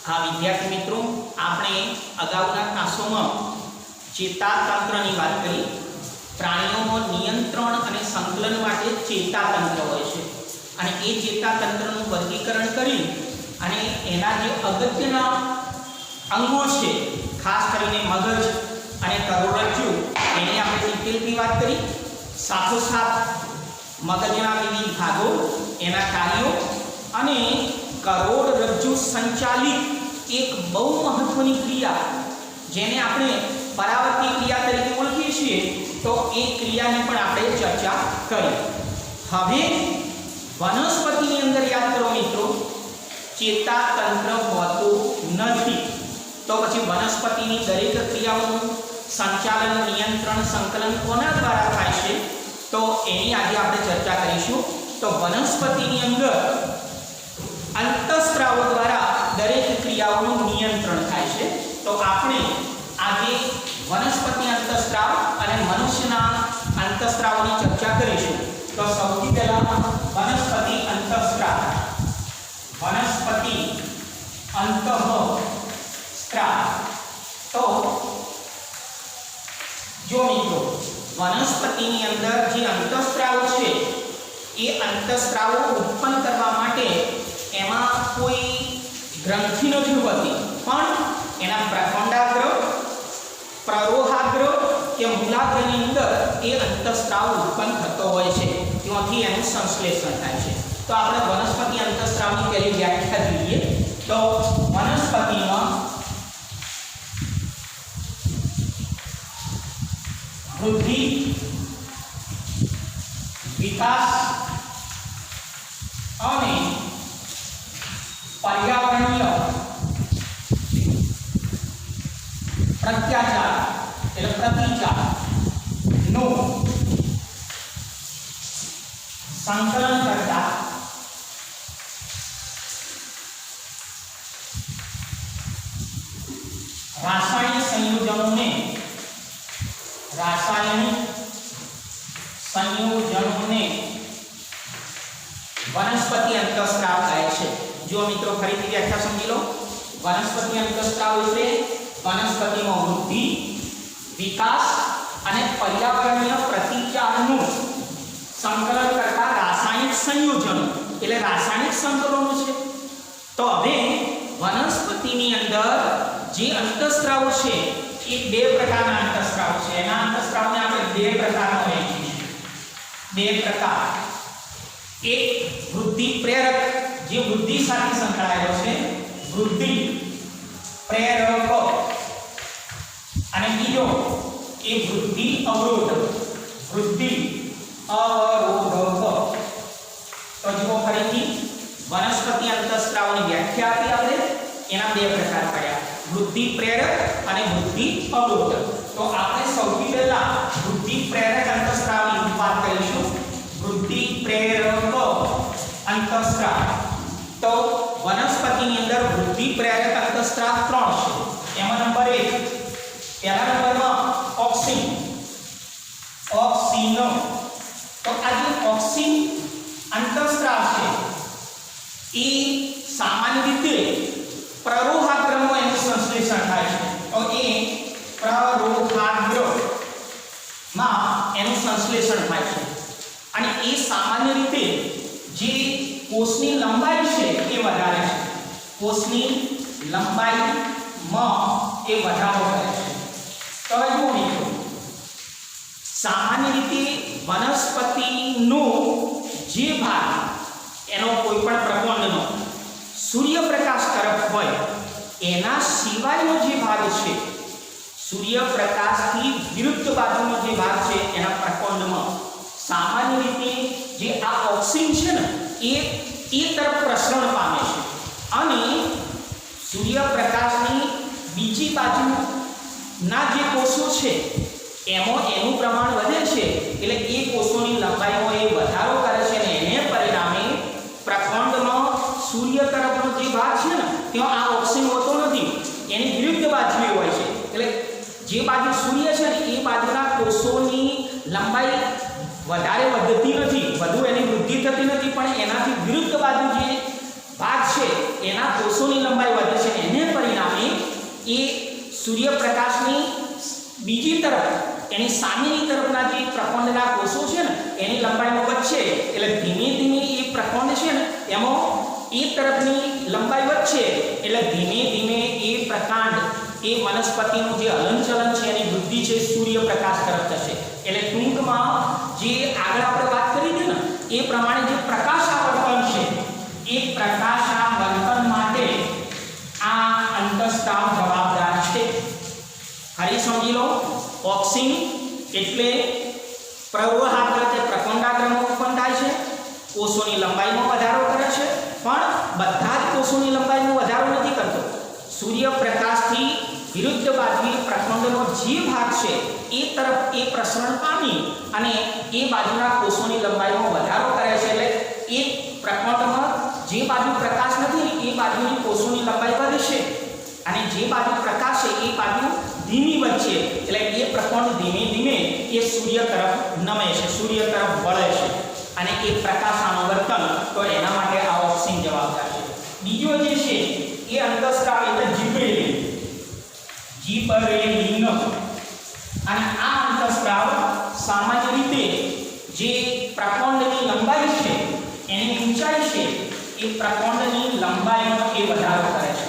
हाँ विद्यार्थी मित्रों, आपणे अगाउना क्लासोमां चेतातंत्रनी वात करी। प्राणीओमां नियंत्रण अने संकलन माटे चेतातंत्र होय छे अने ए चेतातंत्रनुं वर्गीकरण करी अने एना जे अगत्यना अंगो छे, खास करीने मगज अने करोड़रज्जु, एनी आपणे डिटेलथी वात करी। साथोसाथ मगजना विविध भागो, एना कार्यो अने करोड़रज्जु संचालित एक बहु महत्वनी क्रिया जेने आपणे परावर्ती क्रिया तरीके ओळखीए छीए, तो ए क्रियानी पण आपणे चर्चा करी। हवे वनस्पतिनी अंदर याद करो मित्रों, चेतातंत्र होतुं नथी, तो पछी वनस्पतिनी दरेक क्रियाओनुं संचालन, नियंत्रण, संकलन कोना द्वारा थाय छे, तो एनी आजे आपणे चर्चा करीशुं। तो वनस्पतिनी अंदर अंतःस्राव द्वारा दरेक क्रियाओनुं नियंत्रण थाय छे। तो आपणे आजे वनस्पति अंतःस्राव अने मनुष्यना अंतःस्रावनी चर्चा करीशुं। तो सौथी पहेला वनस्पति अंतःस्राव। वनस्पति अंतःस्राव तो जो मित्रों, वनस्पतिनी अंदर जे अंतःस्राव छे, ए अंतःस्राव उत्पन्न करवा माटे एमां कोई ग्रंथि नथी होती, पण एना प्रखंडाग्र, प्ररोहाग्र के मूलाग्रनी अंदर ए अंतःस्राव उत्पन्न थतो होय छे, त्याथी एनुं संश्लेषण थाय छे। तो आपणे वनस्पति अंतःस्रावनी पहेली व्याख्या જોઈએ। तो वनस्पतिमां वृद्धि, विकास અને पर्यावरणीय प्रत्याचार એટલે પ્રતિચાર નું સંકલન કરતા રાસાયણિક સંયોજનોને वनस्पति अंतःस्राव कहे छे। जो मित्रों फरीथी व्याख्या समझी लो। वनस्पति अंतःस्राव एटले वनस्पतिमां वृद्धि, विकास अने पर्यावरणीय प्रतिचारनुं संकलन करता रासायनिक संयोजन एटले रासायनिक संकलनो छे। तो हवे वनस्पतिनी अंदर जे अंतःस्राव छे, ए बे प्रकारना अंतःस्राव छे। एना अंतःस्रावने आपणे बे प्रकारना वहेंचीए छीए। बे प्रकार, एक वृद्धि प्रेरक, जे वृद्धि साथे संकळायेलो छे, वृद्धि प्रेरक, अने बीजो ए वृद्धि अवरोध, वृद्धि अवरोधक। तो जो फरीथी वनस्पति अंतःस्रावनी व्याख्या आपी आपणे, एना बे प्रकार पड्या, वृद्धि प्रेरक अने वृद्धि अवरोधक। तो आपणे सौथी पहेला वृद्धि प्रेरक अंतःस्रावनी वात करीशुं। वृद्धि प्रेरक अंतःस्राव तो वनस्पतिनी अंदर वृद्धि प्रेरक अंतःस्राव 3 छे। एमां नंबर 1, पहेला नंबरमां ऑक्सिन। ऑक्सिन तो आ जे ऑक्सिन अंतःस्राव छे, ए सामान्य रीते प्ररोहाग्रमा एनुं संश्लेषण थाय छे। तो ए प्ररोहाग्र मां एनुं संश्लेषण थाय छे અને એ સામાન્ય રીતે જે કોષની લંબાઈ છે એ વધારે છે। કોષની લંબાઈમાં એ વધારો કરે છે। તો હવે જુઓ મિત્રો, સામાન્ય રીતે વનસ્પતિનો જે ભાગ એનો કોઈ પણ પ્રકોંડનો સૂર્યપ્રકાશ તરફ હોય, એના સિવાયનો જે ભાગ છે, સૂર્યપ્રકાશથી વિરુદ્ધ બાજુનો જે ભાગ છે એના પ્રકોંડમાં सामान्य रीते जे आ ऑक्सिन छे ने ए तरफ प्रसरण पामे छे अने सूर्यप्रकाशनी बीजी बाजुना जे कोषो छे एमां एनुं प्रमाण वधे छे, એટલે એ કોષોની લંબાઈમાં એ વધારો કરે છે અને એને પરિણામે પ્રખંડમાં સૂર્ય તરફનો જે ભાગ છે ને ત્યાં આ ઓક્સિન હોતો નથી, એની વિરુદ્ધ બાજુએ હોય છે। એટલે જે બાજુ સૂર્ય છે ને એ બાજુના કોષોની લંબાઈ વધારે વધતી નથી, વધુ એની વૃદ્ધિ થતી નથી, પણ એનાથી વિરુદ્ધ બાજુ જે ભાગ છે એના કોષોની લંબાઈ વધે છે, એને સૂર્યપ્રકાશની બીજી તરફ એની સામેની તરફના જે પ્રકોંડના કોષો છે ને એની લંબાઈનો વચ્ચે એટલે ધીમે ધીમે એ પ્રકોંડ છે ને એમાં એ તરફની લંબાઈ વચ્ચે એટલે ધીમે ધીમે એ પ્રકાંડ એ વનસ્પતિનું જે હલનચલન છે એની વૃદ્ધિ છે સૂર્યપ્રકાશ તરફ થશે એટલે ટૂંકમાં જે આગળ આપણે વાત કરી હતી ને એ પ્રમાણે જે પ્રકાશ આવર્તન છે એ પ્રકાશ આવર્તન માટે આ અંતઃસ્ત્રાવ જવાબદાર છે. ફરી સમજી લો, ઓક્સિન એટલે પ્રવાહાગ્ર કે પ્રકોંડાગ્રમાં ઉત્પન્ન થાય છે, કોષોની લંબાઈમાં વધારો કરે છે, પણ બધા જ કોષોની લંબાઈમાં વધારો નથી કરતો. સૂર્યપ્રકાશથી વિરુદ્ધ બાજુએ પ્રકોંડનો જે ભાગ છે એ તરફ એ પ્રસરણ પામી અને એ બાજુના કોષોની લંબાઈમાં વધારો કરે છે. એટલે એ પ્રકોંડમાં જે બાજુ પ્રકાશ નથી એ બાજુની કોષોની લંબાઈ વધશે અને જે બાજુ પ્રકાશ છે એ બાજુ ધીમી બનશે. એટલે એ પ્રકોંડ ધીમે ધીમે એ સૂર્ય તરફ નમે છે, સૂર્ય તરફ વળે છે અને એ પ્રકાશ અનુવર્તન તો એના માટે આ ઓક્સિન જવાબદાર છે. બીજો જે છે એ અંતઃસ્ત્રાવ એટલે જીબ્રેલિન અને આ અંતઃસ્ત્રાવ સામાન્ય રીતે જે પ્રકોંડની લંબાઈ છે એની ઊંચાઈ છે એ પ્રકોંડની લંબાઈમાં એ વધારો કરે છે,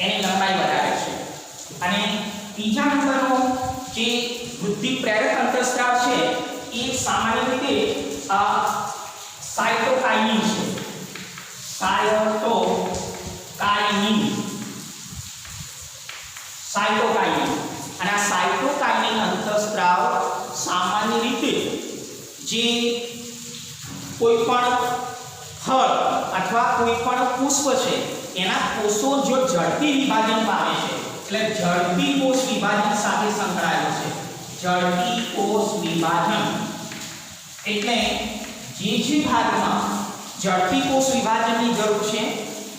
એની લંબાઈ વધારે છે. અને ત્રીજા નંબરનો જે વૃદ્ધિ પ્રેરક અંતઃસ્ત્રાવ છે એ સામાન્ય રીતે સાયટોકાઇનિન છે, સાયટોકાઇનિન અને આ સાયટોકાઇનિન અંતઃસ્ત્રાવ સામાન્ય રીતે જે કોઈ પણ ફળ અથવા કોઈ પણ પુષ્પ છે એના કોષો જો ઝડપી વિભાજન પામે છે એટલે ઝડપી કોષ વિભાજન સાથે સંકળાયેલો છે. ઝડપી કોષ વિભાજન એટલે જે ભાગમાં ઝડપી કોષ વિભાજનની જરૂર છે,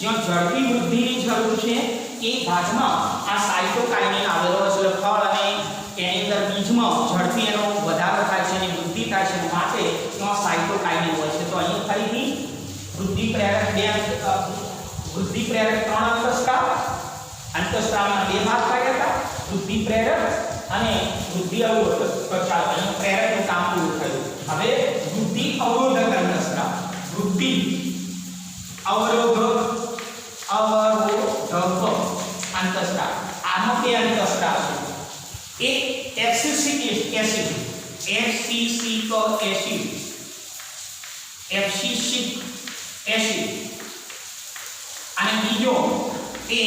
જ્યાં ઝડપી વૃદ્ધિની જરૂર છે એ ભાગમાં આ સાયટોકાઇનિન આવેલો છે. એટલે ફળ અને એની અંદર બીજમાં ઝડપી એનો વધારો થાય છે અને વૃદ્ધિ થાય છે માટે ત્યાં સાયટોકાઇનિન હોય છે. તો અહીં ફરીથી વૃદ્ધિ પ્રેરક ત્રણ અંતઃસ્ત્રાવના બે ભાગ કર્યા હતા, વૃદ્ધિ પ્રેરક અને વૃદ્ધિ અવરોધક. તો ચાલો અહીં પ્રેરકનું કામ પૂરું થયું. હવે વૃદ્ધિ અવરોધક અંતઃસ્ત્રાવ, વૃદ્ધિ અવરોધક અંતઃસ્ત્રાવ. આનો બે અંતઃસ્ત્રાવ છે, એક એબ્સિસિક એસિડ અને બીજો એ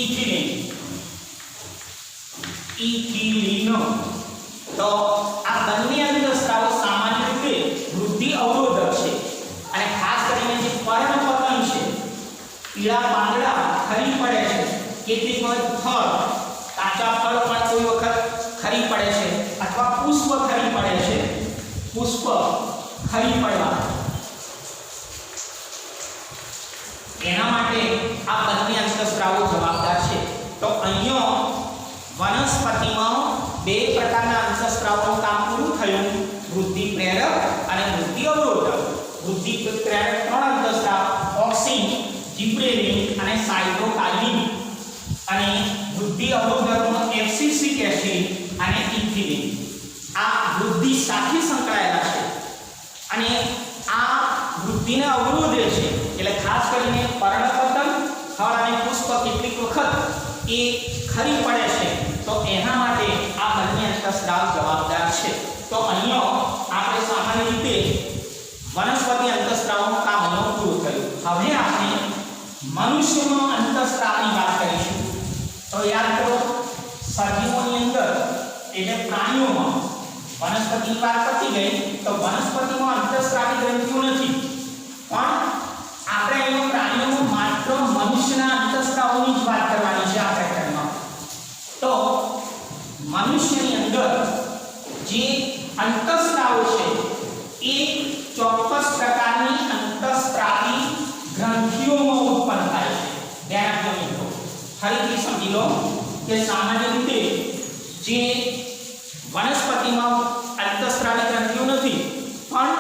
ઇથિલિન. તો આ બંને અંતઃસ્ત્રાવો સામાન્ય રીતે વૃદ્ધિ અવરોધક છે અને ખાસ કરીને જે પર્ણપતન છે, પીળા પાંદડા ખરી પડે છે, કેટલીક વખત ફળ, કાચા ફળ પણ કોઈ વખત ખરી પડે છે અથવા પુષ્પ ખરી પડે છે, પુષ્પ ખરી પડવા એના માટે આ બંને અંતઃસ્ત્રાવો જવાબદાર છે. તો અહીંયા વનસ્પતિમાં બે પ્રકારના અંતઃસ્ત્રાવોનું કામ પૂરું થયું, વૃદ્ધિ પ્રેરક અને વૃદ્ધિ અવરોધક. વૃદ્ધિ પ્રેરક ત્રણ અંતઃસ્ત્રાવ ઓક્સિન, જીબ્રેલિન અને સાયટોકાઇનિન અને વૃદ્ધિ અવરોધકમાં એબ્સિસિક એસિડ અને ઇથિલિન. આ વૃદ્ધિ સાથે સંકળાયેલા છે અને આ વૃદ્ધિને અવરોધે છે. એટલે ખાસ કરીને પર્ણપતન, ફળ અને પુષ્પ કેટલીક વખત એ ખરી પડે છે તો એના માટે આ બંને અંતઃસ્ત્રાવ જવાબદાર છે. તો અહીંયા આપણે સામાન્ય રીતે વનસ્પતિ અંતઃસ્ત્રાવનું કામ અહીંયા પૂરું થયું. હવે આપણે મનુષ્યમાં અંતઃસ્ત્રાવની વાત કરીશું. તો યાદ કરો, સજીવોની અંદર એટલે પ્રાણીઓમાં વનસ્પતિની વાત પતી ગઈ તો વનસ્પતિમાં અંતઃસ્ત્રાવી ગ્રંથિઓ નથી, પણ આપણે અહીંયા પ્રાણીઓમાં માત્ર મનુષ્યના અંતઃસ્ત્રાવોની જ વાત કરવાની છે આ પ્રકરણમાં. તો મનુષ્યની અંદર જે અંતઃસ્ત્રાવો છે એ ચોક્કસ પ્રકારની અંતઃસ્ત્રાવી ગ્રંથિઓમાં ઉત્પન્ન થાય છે. ધ્યાન આપજો મિત્રો, ફરીથી સમજી લો કે સામાન્ય રીતે જે વનસ્પતિમાં અંતઃસ્ત્રાવી ગ્રંથિઓ નથી, પણ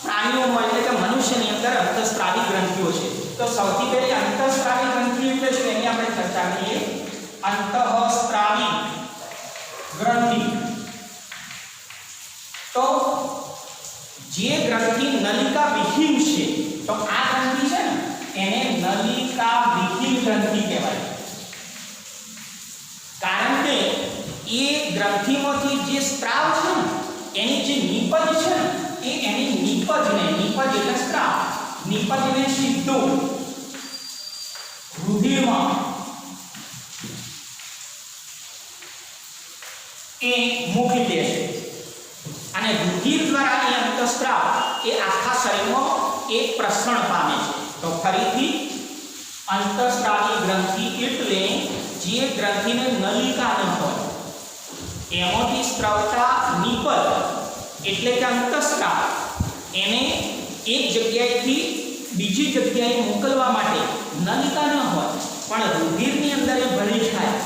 પ્રાણીઓમાં એટલે કે મનુષ્યની અંદર અંતઃસ્ત્રાવી ગ્રંથિઓ છે. તો સૌથી પહેલી અંતઃસ્ત્રાવી ગ્રંથિઓ એટલે શું એની આપણે ચર્ચા કરીએ. અંતઃસ્ત્રાવી ગ્રંથિ. તો જે ગ્રંથિ નલિકા વિહીન છે, તો આ ગ્રંથિ છે ને એને નલિકા વિહીન ગ્રંથિ કહેવાય. કારણ કે એ ગ્રંથિમાંથી જે સ્ત્રાવ છે ને એની જે નિપજ છે ને એ એની નિપજને, નિપજ એટલે સ્ત્રાવ, નિપજને સીધું રુધિરમાં એ મૂકી દે છે અને રુધિર દ્વારા એ અંતઃસ્ત્રાવ એ આખા શરીરમાં એ પ્રસરણ પામે છે. તો ફરીથી અંતઃસ્ત્રાવી ગ્રંથિ એટલે જે ગ્રંથિને નલિકા ન હોય એમાંથી સ્ત્રાવતા નિપજ એટલે કે અંતઃસ્ત્રાવ એને એક જગ્યાએથી બીજી જગ્યાએ મોકલવા માટે નલિકા ન હોય પણ રુધિરની અંદર એ ભળી જાય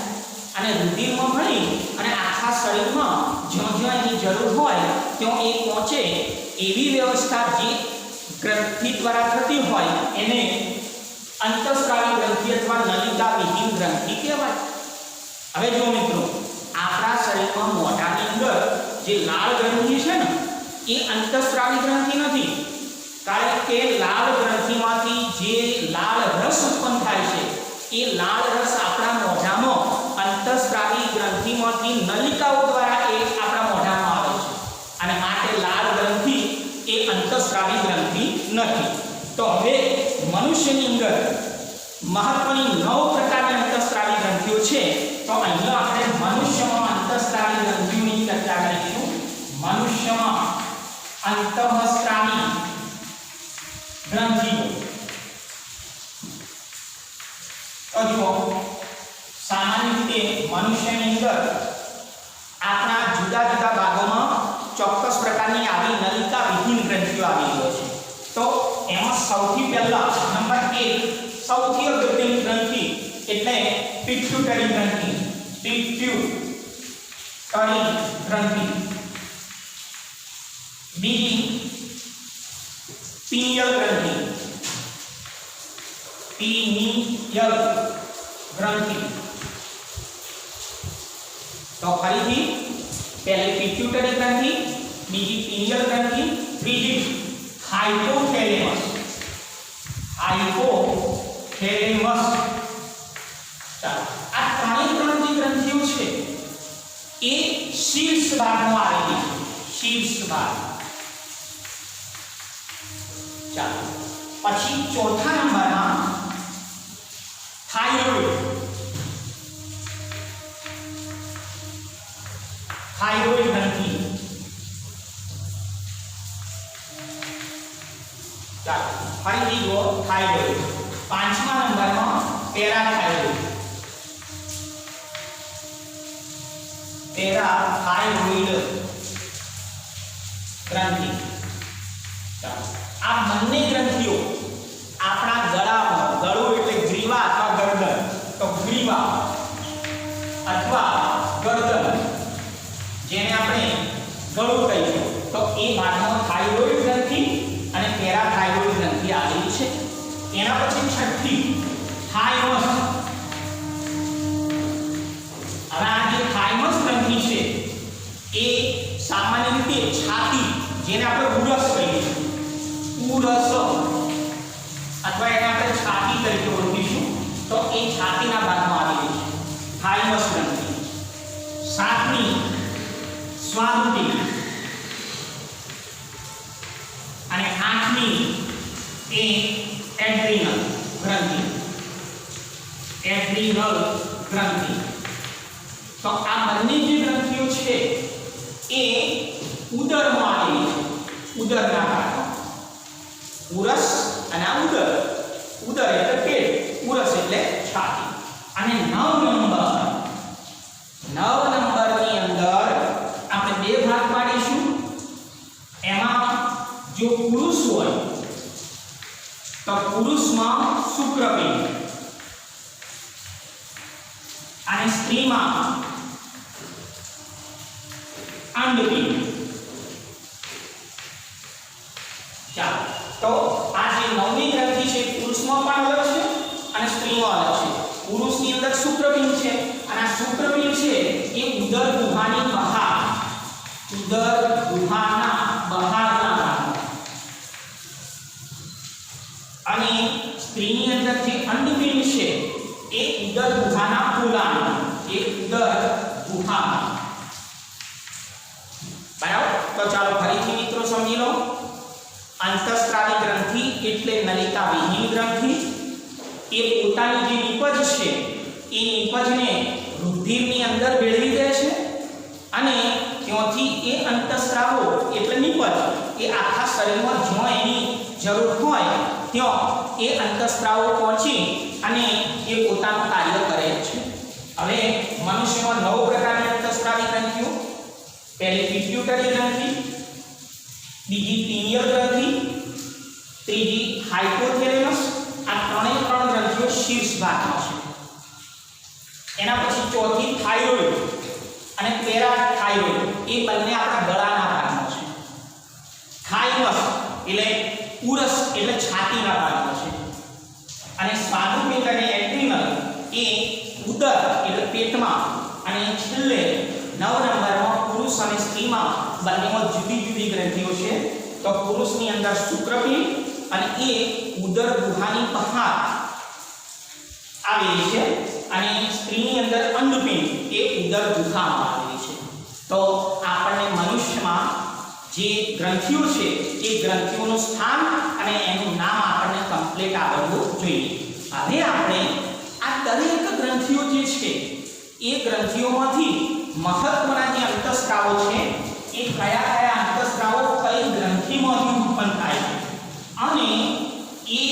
અને રુધિરમાં ભળી અને આખા શરીરમાં જ્યાં જ્યાં એની જરૂર હોય ત્યાં એ પહોંચે એવી વ્યવસ્થા જે ગ્રંથિ દ્વારા થતી હોય એને અંતઃસ્ત્રાવી ગ્રંથિ અથવા નલિકા વિહીન ગ્રંથિ કહેવાય. હવે જો મિત્રો આપણા શરીરમાં મોઢાની અંદર જે લાળ ગ્રંથિ છે ને એ અંતઃસ્ત્રાવી ગ્રંથિ નથી. કારણ કે લાળ ગ્રંથિમાંથી જે લાળ રસ ઉત્પન્ન થાય છે એ લાળ રસ આપણા મોઢામાં અંતઃસ્ત્રાવી ગ્રંથિમાંથી નલિકાઓ દ્વારા એ આપણા મોઢામાં આવે છે અને માટે લાળ ગ્રંથિ એ અંતઃસ્ત્રાવી ગ્રંથિ નથી. તો હવે મનુષ્યની અંદર મહત્વની 9 પ્રકારની અંતઃસ્ત્રાવી ગ્રંથિઓ છે. તો અહીંયા આપણે મનુષ્યમાં અંતઃસ્ત્રાવી ગ્રંથિઓની ચર્ચા કરીશું. મનુષ્યમાં અંતઃસ્ત્રાવી ગ્રંથિઓ તો જુઓ, સામાન્ય રીતે મનુષ્યની અંદર આપણા જુદા જુદા ભાગોમાં ચોક્કસ પ્રકારની આવી નલિકા વિહીન ગ્રંથિઓ આવેલી હોય છે. તો એમાં સૌથી પહેલા નંબર 1 સૌથી અગત્યની ગ્રંથિ એટલે પિટ્યુટરી ગ્રંથિ. પિટ્યુટરી ગ્રંથિ. બીજી પિનિયલ ગ્રંથિ. પિનિયલ ગ્રંથિ. તો ફરીથી પહેલી પિટ્યુટરી ગ્રંથિ, બીજી પિનિયલ ગ્રંથિ, ત્રીજી હાઇપોથેલેમસ. હાઇપોથેલેમસ. આ ત્રણેય ગ્રંથિઓ છે એ શીર્ષ ભાગમાં આવેલી છે. શીર્ષ ભાગ. ચાલો પછી ચોથા નંબરમાં થાઇરોઇડ. થાઇરોઇડ ગ્રંથિ. ચાલો ફરીથી જુઓ થાઇરોઇડ. પાંચમા નંબરમાં પેરાથાઇરોઇડ. પેરાથાઇરોઇડ ગ્રંથિ. ચાલો આ બંને ગ્રંથિઓ આપણા ગળામાં, ગળું એટલે ગ્રીવા અથવા ગરદન, તો ગ્રીવા અથવા ગરદન જેને આપણે ગળું કહીશું તો એ ભાગમાં થાઇરોઇડ ગ્રંથિ અને પેરાથાઇરોઇડ ગ્રંથિ આવેલી છે. એના પછી છઠ્ઠી થાઇમસ. હવે આ જે થાઇમસ ગ્રંથિ છે એ સામાન્ય રીતે છાતી, જેને આપણે ઉરસ કહીએ છીએ, ઉરસ અથવા એને આપણે છાતી તરીકે ઓળખીશું, તો એ છાતીના ભાગમાં આવેલી છે થાઇમસ ગ્રંથિ. સાતમી સ્વાદુપિંડ અને આઠમી એ એડ્રીનલ ગ્રંથિ. એડ્રીનલ ગ્રંથિ. તો આ બંને જે ગ્રંથિઓ છે એ ઉદરમાં આવેલી છે. ઉદરના ભાગમાં ઉરસ અને આ ઉદર. ઉદર એટલે પેટ, ઉરસ એટલે છાતી. અને 9 નંબરની અંદર આપણે બે ભાગ પાડીશું. એમાં જો પુરુષ હોય તો પુરુષમાં શુક્રપિંડ અને સ્ત્રીમાં અંડપિંડ. ચાલો તો આ જે 9મી ગ્રંથિ છે પુરુષમાં પણ અલગ છે અને સ્ત્રીમાં અલગ છે. પુરુષની અંદર શુક્રપિંડ છે અને આ શુક્રપિંડ છે એ ઉદર ગુહાની બહાર, ઉદર ગુહાના બહારના ભાગમાં, અને સ્ત્રીની અંદર જે અંડપિંડ છે એ ઉદર ગુહાના ખોલામાં, એ ઉદર ગુહામાં. બરાબર. તો ચાલો ફરીથી મિત્રો સમજી લો. અંતઃસ્ત્રાવી ગ્રંથિ એટલે નલિકા વિહીન ગ્રંથિ. એ પોતાની જે નિપજ છે એ નિપજને રુધિરની અંદર ભેળવી દે છે અને ત્યાંથી એ અંતઃસ્ત્રાવો એટલે નિપજ એ આખા શરીરમાં જ્યાં એની જરૂર હોય ત્યાં એ અંતઃસ્ત્રાવો પહોંચી અને એ પોતાનું કાર્ય કરે છે. હવે મનુષ્યમાં 9 પ્રકારની અંતઃસ્ત્રાવી ગ્રંથિઓ. પહેલી પિટ્યુટરી ગ્રંથિ, બીજી પિનિયલ ગ્રંથિ, ત્રીજી હાઇપોથેલેમસ. આ ત્રણેય ગ્રંથિઓ શીર્ષ ભાગમાં છે. એના પછી ચોથી થાઇરોઇડ અને પેરાથાઇરોઇડ, એ બંને આપણા ગળાના ભાગમાં છે. થાઇમસ એટલે ઉરસ એટલે છાતીના ભાગમાં છે અને સ્વાદુપિંડ અને એડ્રિનલ એ ઉદર એટલે પેટમાં, અને છેલ્લે 9 નંબરમાં પુરુષ અને સ્ત્રીમાં બંનેમાં જુદી જુદી ગ્રંથિઓ છે. તો પુરુષની અંદર શુક્રપિંડ અને એ ઉદર ગુહાની બહાર આવેલી છે અને સ્ત્રીની અંદર અંડપિંડ એ ઉદર ગુહામાં આવેલી છે. તો આપણને મનુષ્યમાં જે ગ્રંથિઓ છે એ ગ્રંથિઓનું સ્થાન અને એનું નામ આપણને કમ્પ્લીટ આવડવું જોઈએ. હવે આપણે આ દરેક ગ્રંથિઓ જે છે એ ગ્રંથિઓમાંથી મહત્વના જે અંતઃસ્ત્રાવો છે એ કયા કયા અંતઃસ્ત્રાવો કઈ ગ્રંથિમાંથી ઉત્પન્ન થાય છે અને એ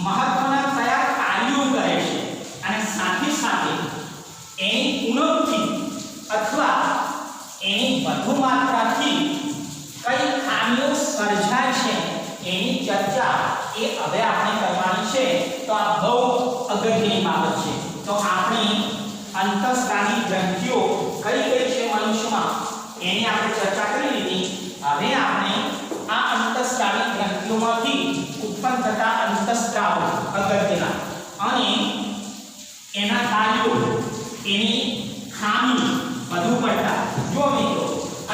મહત્વના કયા કાર્યો કરે છે અને સાથે સાથે એની ઉણપથી અથવા એની વધુ માત્રાથી કઈ ખામીઓ સર્જાય છે એની ચર્ચા એ હવે આપણે કરવાની છે. તો આ બહુ અગત્યની બાબત છે. તો આપણે અંતઃસ્ત્રાવી ગ્રંથિઓ કઈ કઈ છે મનુષ્યમાં એની આપણે ચર્ચા કરી લીધી. હવે આપણે આ અંતઃસ્ત્રાવી ગ્રંથિઓમાંથી ઉત્પન્ન થતા અંતઃસ્ત્રાવો અગત્યના અને એના કાર્યો, એની ખામી વધુ પડતા. જો મિત્રો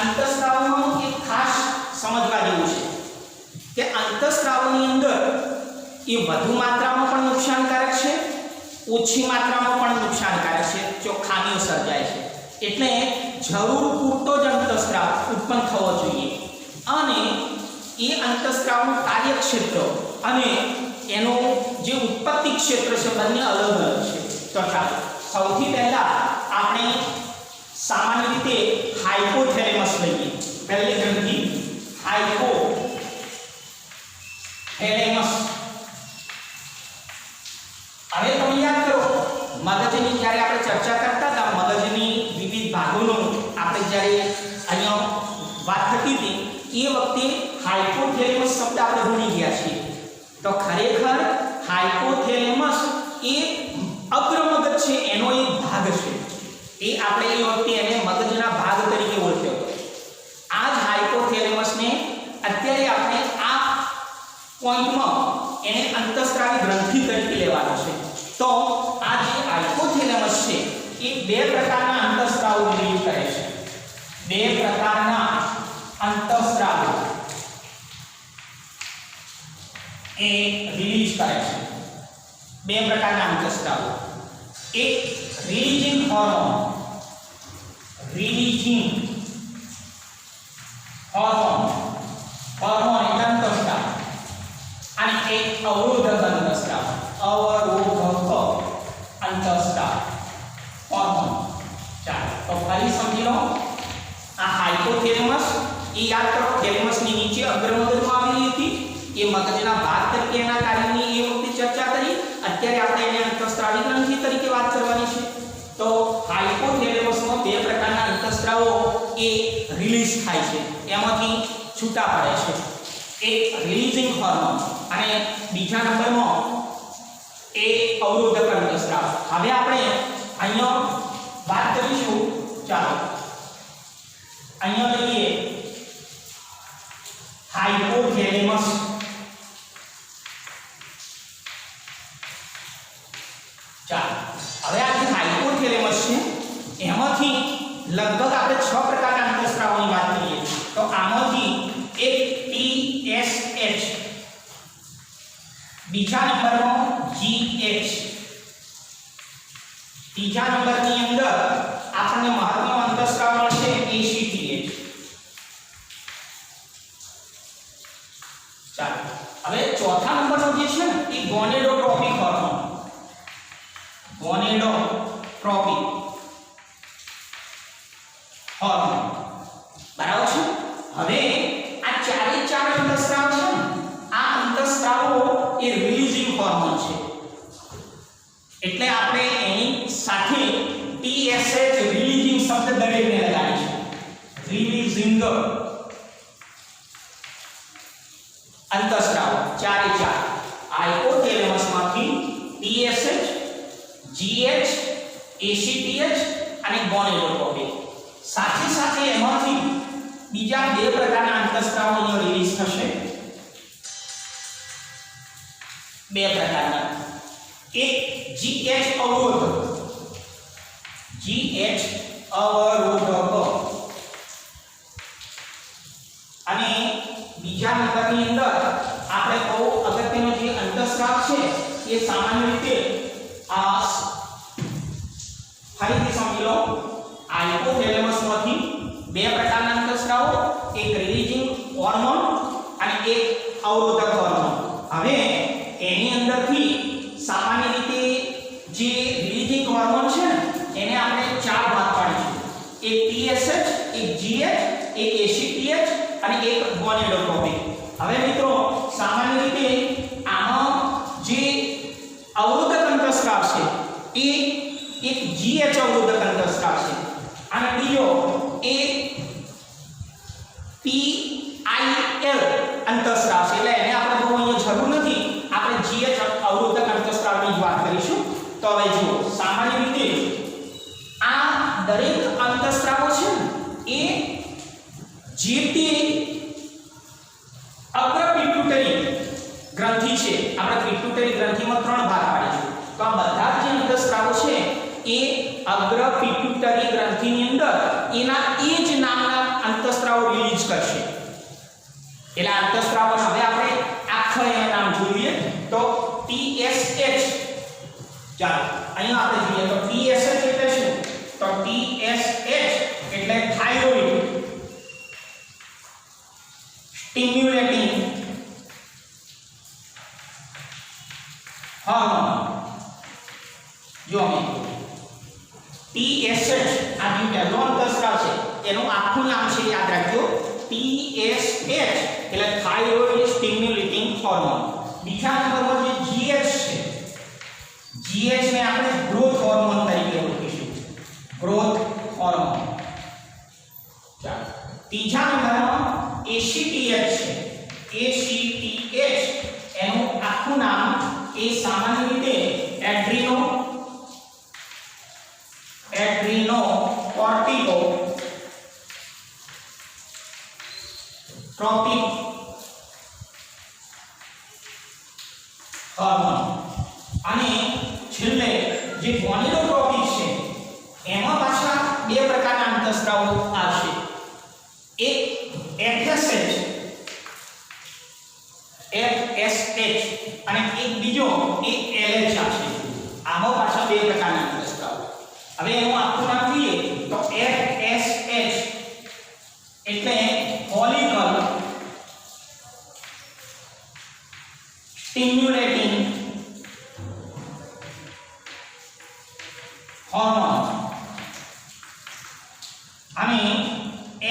અંતઃસ્ત્રાવોનું એક ખાસ સમજવા જેવું છે કે અંતઃસ્ત્રાવોની અંદર એ વધુ માત્રામાં પણ નુકસાનકારક છે, ઓછી માત્રામાં પણ નુકસાનકારક છે જો ખામીઓ સર્જાય છે. એટલે જરૂર પૂરતો જ અંતઃસ્ત્રાવ ઉત્પન્ન થવો જોઈએ અને એ અંતઃસ્ત્રાવનું કાર્યક્ષેત્ર અને એનું જે ઉત્પત્તિ ક્ષેત્ર છે બંને અલગ અલગ છે. તો ચાલો સૌથી પહેલા આપણે સામાન્ય રીતે હાઇપોથેલેમસ લઈએ. પહેલી ગ્રંથિ હાઇપોથેલેમસ. હવે તમે યાદ કરો મગજની જ્યારે આપણે ચર્ચા કરતા હતા, મગજની વિવિધ ભાગોનું આપણે જ્યારે અહીંયા વાત થતી હતી એ વખતે હાઇપોથેલેમસ શબ્દ આપણે ભૂલી ગયા છીએ. તો ખરેખર હાઇપોથેલેમસ એ અગ્રમગજ છે, એનો એક ભાગ છે. એ આપણે એ વખતે એને મગજના ભાગ તરીકે ઓળખ્યો હતો. આ જ હાઇપોથેલેમસને અત્યારે આપણે આ પોઈન્ટમાં એને અંતઃસ્ત્રાવી ગ્રંથિ તરીકે લેવાનો છે. તો આ જે હાઇપોથેલેમસ છે એ 2 પ્રકારના અંતઃસ્ત્રાવો રિલીઝ કરે છે. 2 પ્રકારના અંતઃસ્ત્રાવો એ રિલીઝ કરે છે. 2 પ્રકારના અંતઃસ્ત્રાવો. એક રિલીઝિંગ હોર્મોન, હોર્મોન એટલે અંતઃસ્ત્રાવ, અને એક અવરોધક અંતઃસ્ત્રાવ, અંતઃસ્ત્રાવ હોર્મોન. ચાલો તો ફરી સમજી લો. આ હાઇપોથેલેમસ એ યાદ કરો થેલેમસની નીચે અગ્રમગજમાં આવેલી હતી. એ મગજના ભાગ તરીકે એના કાર્યની એ વખતે ચર્ચા કરી. અત્યારે આપણે એને અંતઃસ્ત્રાવી ગ્રંથિ તરીકે વાત કરવાની છે. તો હાઇપોથેલેમસમાં 2 પ્રકારના અંતઃસ્ત્રાવો એ રિલીઝ થાય છે, એમાંથી છૂટા પડે છે. એક રિલીઝિંગ હોર્મોન અને બીજા નંબરમાં એ અવરોધક અંતઃસ્ત્રાવ. હવે આપણે અહીંયા વાત કરીશું. ચાલો અહીંયા લઈએ હાઇપોથેલેમસ. ચાલો હવે આ જે હાઇપોથેલેમસ છે એમાંથી લગભગ આપણે 6 પ્રકારના અંતઃસ્ત્રાવોની વાત કરીએ તો આમાંથી એક TSH, બીજા નંબરનો GH, ત્રીજા નંબરની અંદર આપણને મહત્વનો અંતઃસ્ત્રાવ મળશે ACTH. ચાલો હવે ચોથા નંબરનો જે છે ને એ ગોનેડોટ્રોપિક હોર્મોન, ગોનેડોટ્રોપિક હોર્મોન, બરાબર છે. હવે આ ચારે ચાર અંતઃસ્ત્રાવ છે ને આ અંતઃસ્ત્રાવો એ રિલીઝિંગ હોર્મોન છે એટલે આપણે એની સાથે TSH રિલીઝિંગ શબ્દ દરેકને લગાડીશું. રિલીઝિંગ અંતઃસ્ત્રાવ ચારે ચાર હાઇપોથેલેમસમાંથી TSH, GH, ACTH અને ગોનેડોટ્રોપિક. સાથે સાથે એમાંથી બીજા બે પ્રકારના અંતઃસ્ત્રાવો અહીંયા રિલીઝ થશે. બે પ્રકારના, એક GH અવરોધક, GH અવરોધક અને બીજા નંબરની અંદર આપણે બહુ અગત્યનો જે અંતઃસ્ત્રાવ છે એ સામાન્ય રીતે આ ફરીથી સમજી લો હાઇપોથેલેમસમાંથી બે પ્રકારના અંતઃસ્ત્રાવો, એક રિલીઝિંગ હોર્મોન અને એક અવરોધક હોર્મોન. હવે એની અંદરથી સામાન્ય રીતે જે રિલીઝિંગ હોર્મોન છે ને એને આપણે ચાર ભાગ પાડીશું. એક TSH, એક GH, એક ACTH અને એક ગોનેડોટ્રોપિક. હવે મિત્રો સામાન્ય રીતે આમાં જે અવરોધક અંતઃસ્ત્રાવ છે એ એક GH અવરોધક અંતઃસ્ત્રાવ છે અને બીજો એ PIL અંતઃસ્ત્રાવ છે એટલે એને આપણે બહુ અહીંયા જરૂર નથી, આપણે GH અવરોધક અંતઃસ્ત્રાવની જ વાત કરીશું. તો હવે જુઓ સામાન્ય રીતે આ દરેક અંતઃસ્ત્રાવો છે એ જે તે અગ્ર પિટ્યુટરી ગ્રંથિ છે, આપણે પિટ્યુટરી ગ્રંથિમાં ત્રણ ભાગ પાડીશું. તો આ બધા જે અંતઃસ્ત્રાવો છે એ અગ્ર પિટ્યુટરી ગ્રંથિની અંદર એના એ જ નામના અંતઃસ્ત્રાવો રિલીઝ કરશે. એટલે અંતઃસ્ત્રાવોના હવે આપણે આખા એના નામ જોઈએ તો TSH. ચાલો અહીંયા આપણે જોઈએ તો TSH એટલે શું? તો TSH એટલે થાઇરોઇડ સ્ટિમ્યુલેટિંગ હોર્મોન. જો મિત્રો TSH આ જે પહેલો અંતઃસ્ત્રાવ છે એનું આખું નામ છે યાદ રાખજો TSH એટલે થાઇરોઇડ સ્ટિમ્યુલેટિંગ હોર્મોન. બીજા નંબરમાં જે GH છે GH ને આપણે ગ્રોથ હોર્મોન તરીકે ઓળખીશું, ગ્રોથ હોર્મોન. ચાલો ત્રીજા નંબરમાં ACTH છે, ACTH એનું આખું નામ એ સામાન્ય રીતે એડ્રીનોકોર્ટિકોટ્રોપિક હોર્મોન. અને છેલ્લે જે ગોનેડોટ્રોપિક છે એમાં પાછા બે પ્રકારના અંતઃસ્ત્રાવો આવશે, એક FSH અને એક બીજો એક LH આવશે. આમાં પાછા બે પ્રકારના અંતઃસ્ત્રાવો. હવે એનું આખું નામ જોઈએ તો FSH એટલે ફોલિકલ સ્ટિમ્યુલેટિંગ હોર્મોન અને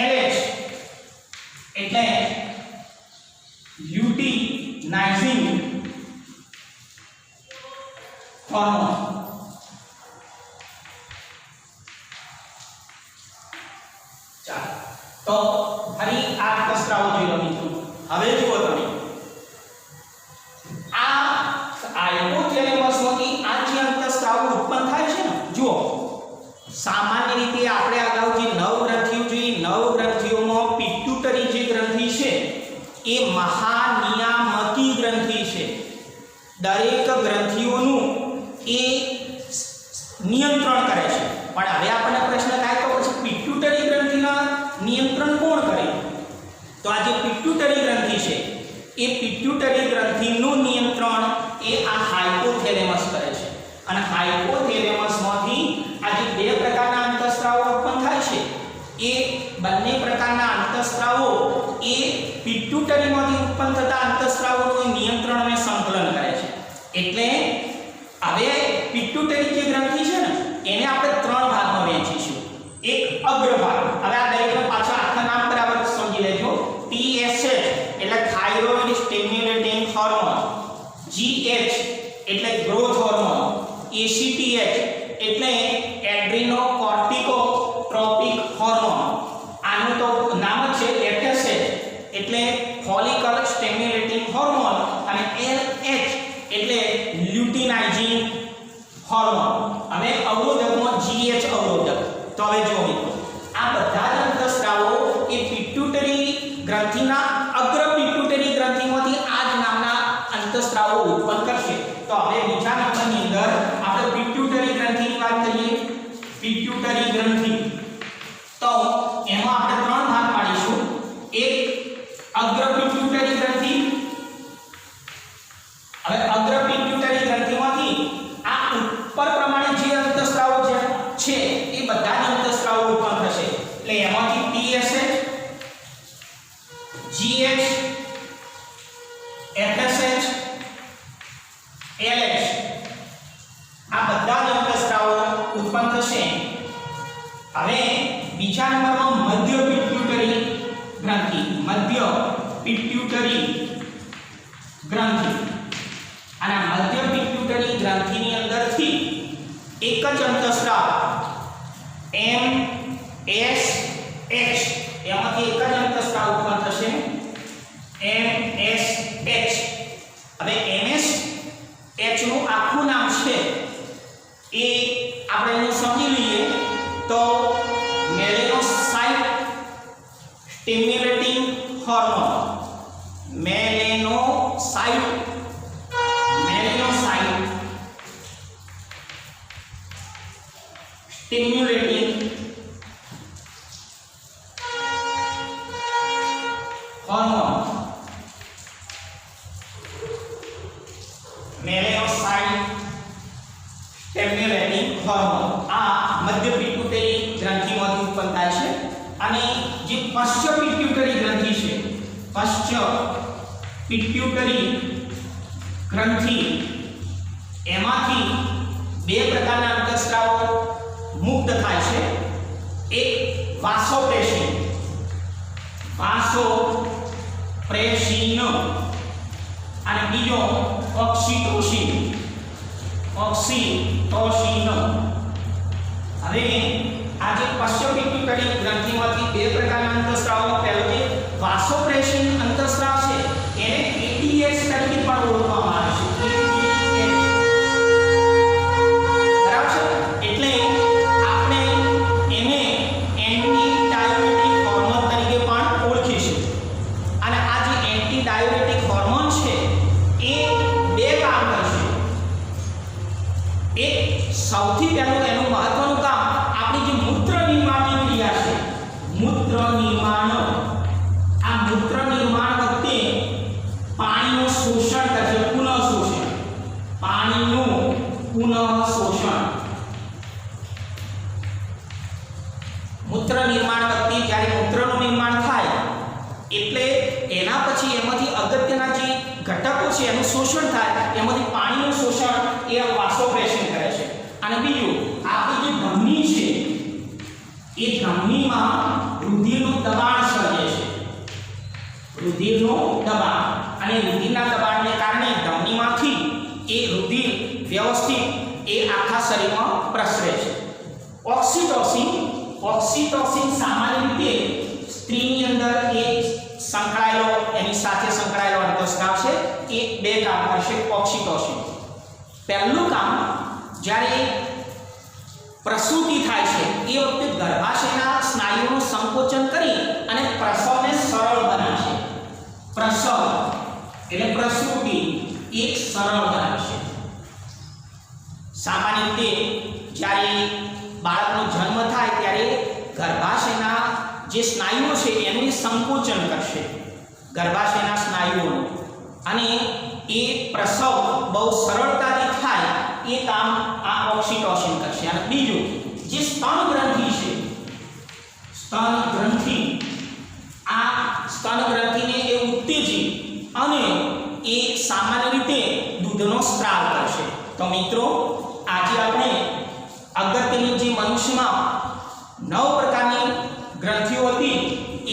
LH એટલે લ્યુટીનાઇઝિંગ હોર્મોન. ચાલો તો ફરી આ અંતઃસ્ત્રાવો જોઈ લો મિત્રો. હવે જુઓ તમે આ હાઇપોથેલેમસમાંથી આ જે અંતઃસ્ત્રાવો ઉત્પન્ન થાય છે ને, જુઓ સામાન્ય રીતે આપણે અગાઉ જે 9 ગ્રંથિઓ જોઈ, 9 ગ્રંથિઓમાં પિટ્યુટરી જે ગ્રંથિ છે એ મહાનિયામકી ગ્રંથિ છે. દરેક ગ્રંથિઓનું એ નિયંત્રણ કરે છે. પણ હવે આપણને પ્રશ્ન થાય તો પછી પિટ્યુટરી ગ્રંથિના નિયંત્રણ કોણ કરે? તો આ જે પિટ્યુટરી ગ્રંથિ છે એ પિટ્યુટરી ગ્રંથિનું નિયંત્રણ એ આ હાઇપોથેલેમસ કરે છે. અને હાઇપોથેલેમસમાંથી આ જે બે પ્રકારના અંતઃસ્ત્રાવો ઉત્પન્ન થાય છે એ બંને પ્રકારના અંતઃસ્ત્રાવો એ પિટ્યુટરીમાંથી ઉત્પન્ન થતા અંતઃસ્ત્રાવોનું નિયંત્રણ અને સંકલન કરે છે. એટલે હવે પિટ્યુટરી જે ગ્રંથિ છે ને એને આપણે ત્રણ ભાગમાં વહેંચીશું. એક અગ્રભાગ, હવે આ દરેકનો પાછળ આખા નામ બરાબર સમજી લેજો. TSH એટલે થાઇરોઇડ સ્ટિમ્યુલેટિંગ હોર્મોન, GH એટલે ગ્રોથ હોર્મોન, ACTH એટલે એડ્રીનોકોર્ટિકોટ્રોપિક હોર્મોન, આનું તો નામ જ છે FSH એટલે ફોલિકલ સ્ટિમ્યુલેટિંગ હોર્મોન, અને LH એટલે લ્યુટિનાઇઝિંગ હોર્મોન. હવે અવરોધકમાં GH અવરોધક. તો હવે જો મિત્રો આ બધા જ અંતઃસ્ત્રાવો એ પિટ્યુટરી ગ્રંથિના અગ્ર પિટ્યુટરી ગ્રંથિમાંથી આ જ નામના અંતઃસ્ત્રાવો ઉત્પન્ન કરશે. તો હવે બીજા નંબરની અંદર આપણે પિટ્યુટરી ગ્રંથિની વાત કરીએ. પિટ્યુટરી ગ્રંથિ તો એમાં આપણે ત્રણ ભાગ પાડીશું. એક અગ્ર પિટ્યુટરી ગ્રંથિ. હવે અગ્ર પિટ્યુટરી ગ્રંથિમાંથી આ ઉપર પ્રમાણે જે અંતઃસ્ત્રાવો છે એ બધા જ અંતઃસ્ત્રાવો ઉત્પન્ન થશે. એટલે એમાંથી TSH, GH, FSH, LH આ બધા જ અંતઃસ્ત્રાવો ઉત્પન્ન થશે. હવે બીજા નંબરમાં મધ્ય પિટ્યુટરી ગ્રંથિ. મધ્ય પિટ્યુટરી ગ્રંથિ. અને મધ્ય પિટ્યુટરી ગ્રંથિની અંદરથી એક જ અંતઃસ્ત્રાવ MSH એમાંથી એક જ અંતઃસ્ત્રાવ ઉત્પન્ન થશે MSH. હવે MSH નું આખું નામ છે એ આપણે એનું સમજી લઈએ તો melanocyte stimulating hormone. Melanocyte stimulating hormone. Melanocyte stimulating hormone આ મધ્ય પિટ્યુટરી ગ્રંથિમાંથી ઉત્પન્ન થાય છે. અને જે પશ્ચ પિટ્યુટરી ગ્રંથિ છે, પશ્ચ પિટ્યુટરી ગ્રંથિ એમાંથી બે પ્રકારના અંતઃસ્ત્રાવો મુક્ત થાય છે. એક વાસોપ્રેસિન અને બીજો ઓક્સિટોસિન. હવે આ જે પશ્ચ પિટ્યુટરી ગ્રંથિમાંથી બે પ્રકારના અંતઃસ્ત્રાવો, પહેલો જે વાસોપ્રેસિન અંતઃસ્ત્રાવ છે એને ATH તરીકે પણ ઓળખવામાં આવે છે. સૌથી પહેલું એનું મહત્વનું કામ આપણી જે મૂત્ર નિર્માણની ક્રિયા છે, મૂત્ર નિર્માણ. આ મૂત્ર નિર્માણ વખતે પાણીનું શોષણ કરશે, પુનઃ શોષણ. પાણીનું પુનઃ શોષણ. મૂત્ર નિર્માણ વખતે જ્યારે મૂત્રનું નિર્માણ થાય એટલે એના પછી એમાંથી અગત્યના જે ઘટકો છે એનું શોષણ થાય. એમાંથી પાણીનું શોષણ એ વાસોપ્રેસિન કરે છે. અને બીજું આપણી જે ધમની છે એ ધમનીમાં રુધિરનું દબાણ સર્જે છે. રુધિરનું દબાણ, અને રુધિરના દબાણને કારણે ધમનીમાંથી એ રુધિર વ્યવસ્થિત એ આખા શરીરમાં પ્રસરે છે. ઓક્સિટોસિન સામાન્ય રીતે સ્ત્રીની અંદર એ સંકળાયેલો, એની સાથે સંકળાયેલો અંતઃસ્ત્રાવ છે. એ બે કામ કરશે ઓક્સિટોસિન. પહેલું કામ, જ્યારે પ્રસૂતિ થાય છે એ વખતે ગર્ભાશયના સ્નાયુઓનું સંકોચન કરી અને પ્રસવને સરળ બનાવશે. પ્રસવ એટલે પ્રસૂતિ એ સરળ બનાવશે. સામાન્ય રીતે જ્યારે જે સ્નાયુઓ છે એનું સંકોચન કરશે, ગર્ભાશયના સ્નાયુઓનું, અને એ પ્રસવ બહુ સરળતાથી થાય એ કામ આ ઓક્સિટોસિન કરશે. અને બીજું જે સ્તન ગ્રંથિ છે, સ્તન ગ્રંથિ, આ સ્તન ગ્રંથિને એ ઉત્તેજિત અને એ સામાન્ય રીતે દૂધનો સ્ત્રાવ કરશે. તો મિત્રો આજે આપણે અગત્યની જે મનુષ્યમાં 9 પ્રકારની ગ્રંથિઓ હતી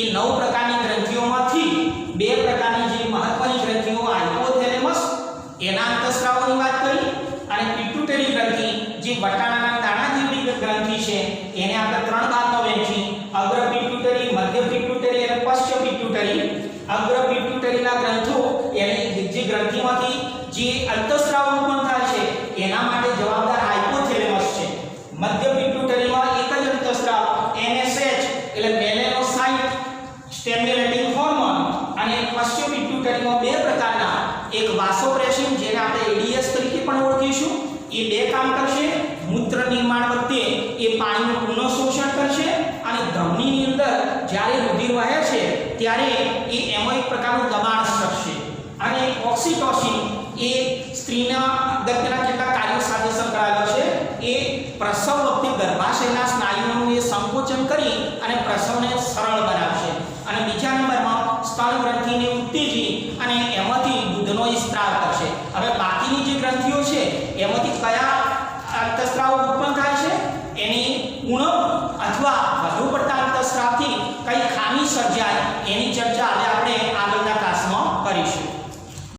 એ 9 પ્રકારની ગ્રંથિઓમાંથી 2 પ્રકારની જે મહત્વની ગ્રંથિઓ હાઇપોથેલેમસ એના અંતઃસ્રાવોની વાત કરી, અને પિટ્યુટરી ગ્રંથિ જે વટાણાના દાણા જેવી ગ્રંથિ છે એને આપણે 3 ભાગમાં વહેંચી, અગ્ર પિટ્યુટરી, મધ્ય પિટ્યુટરી અને પશ્ચ પિટ્યુટરી. અગ્ર પિટ્યુટરીના ગ્રંથો એની જે ગ્રંથિમાંથી જે અંતઃસ્રાવ ઉત્પન્ન થાય છે એના માટે જવાબદાર હાઇપોથેલેમસ છે. મધ્ય પિટ્યુટરીમાં એક જ અંતઃસ્રાવ MSH એટલે મેલેનોસાઇટ સ્ટિમ્યુલેટિંગ હોર્મોન, અને પશ્ચ પિટ્યુટરીમાં 2 પ્રકારના, એક વાસોપ્રેસિન જેને આપણે ADS તરીકે પણ ઓળખીશું, એ 2 કામ કરશે. મૂત્ર નિર્માણ વખતે એ પાણીનું પુનઃશોષણ કરશે, અને ધમનીની અંદર જ્યારે રુધિર વહે છે ત્યારે એ એમાં એક પ્રકારનું દબાણ કરશે. અને ઓક્સિટોસિન એ સ્ત્રીના અગત્યના કેટલાક કાર્યો સાથે સંકળાયેલો છે. એ પ્રસવ વખતે ગર્ભાશયના સ્નાયુઓનું એ સંકોચન કરી અને પ્રસવને સરળ બનાવશે. અને બીજા નંબરમાં સ્તન ગ્રંથિને ઉત્તેજી અને એમાંથી દૂધનો સ્ત્રાવ કરશે. હવે બાકીની જે ગ્રંથિઓ છે એમાંથી કયા અંતઃસ્રાવ ઉત્પન્ન થાય છે, એની ઉણપ અથવા વધુ પડતા અંતઃસ્રાવથી કઈ ખામી સર્જાય એની ચર્ચા હવે